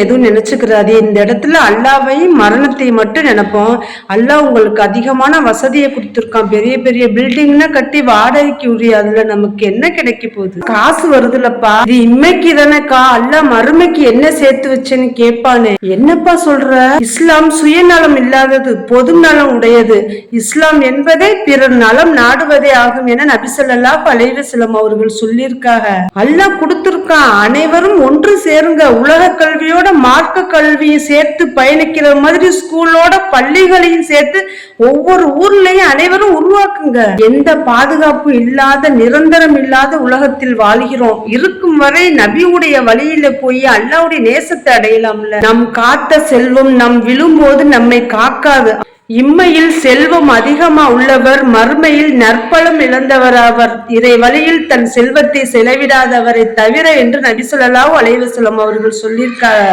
எதுவும் நினைச்சுக்கிறாரு. இந்த இடத்துல அல்லாவையும் மரணத்தை மட்டும் நினைப்போம். அல்லாஹ் உங்களுக்கு அதிகமான வசதியை கொடுத்துருக்கான். பெரிய பெரிய பில்டிங்னா கட்டி வாடகைக்கு உரிய, அதுல நமக்கு என்ன கிடைக்க போகுது? காசு வருதுலப்பா, இது இம்மைக்கு தானேக்கா, அல்லாஹ் மறுமைக்கு என்ன சேர்த்து வச்சேன்னு கேட்பானே. என்னப்பா சொல்ற? இஸ்லாம் சுயநலம் இல்லாதது, பொது நலம் உடையது. இஸ்லாம் என்பதே பிறர் நலம் நாடுவதே ஆகும் என நபி ஸல்லல்லாஹு அலைஹி வஸல்லம் அவர்கள் சொல்லியிருக்காங்க. அல்லாஹ் கொடுத்திருக்கான். அனைவரும் ஒன்று சேருங்க, உலக கல்வியோட மார்க்க கல்வியை சேர்த்து பயணிக்கிற மாதிரி ஸ்கூலோட பள்ளிகளையும் சேர்த்து ஒவ்வொரு ஊர்லயும் அனைவரும் உருவாக்குங்க. எந்த பாதுகாப்பும் இல்லாத, நிரந்தரம் இல்லாத உலகத்தில் வாழ்கிறோம். இருக்கும் வரை நபியுடைய வழியில போய் அல்லாஹ்வுடைய நேசத்தை அடையலாம்ல. நம் காத்த செல்வம் நம் விழும்போது நம்மை காக்காது. இம்மையில் செல்வம் அதிகமா உள்ளவர் மறுமையில் நற்பலம் இழந்தவராவர். இறை வழியில் தன் செல்வத்தை செலவிடாதவரை தவிர என்று நபி ஸல்லல்லாஹு அலைஹி வஸல்லம் அவர்கள் சொல்லியிருக்காங்க.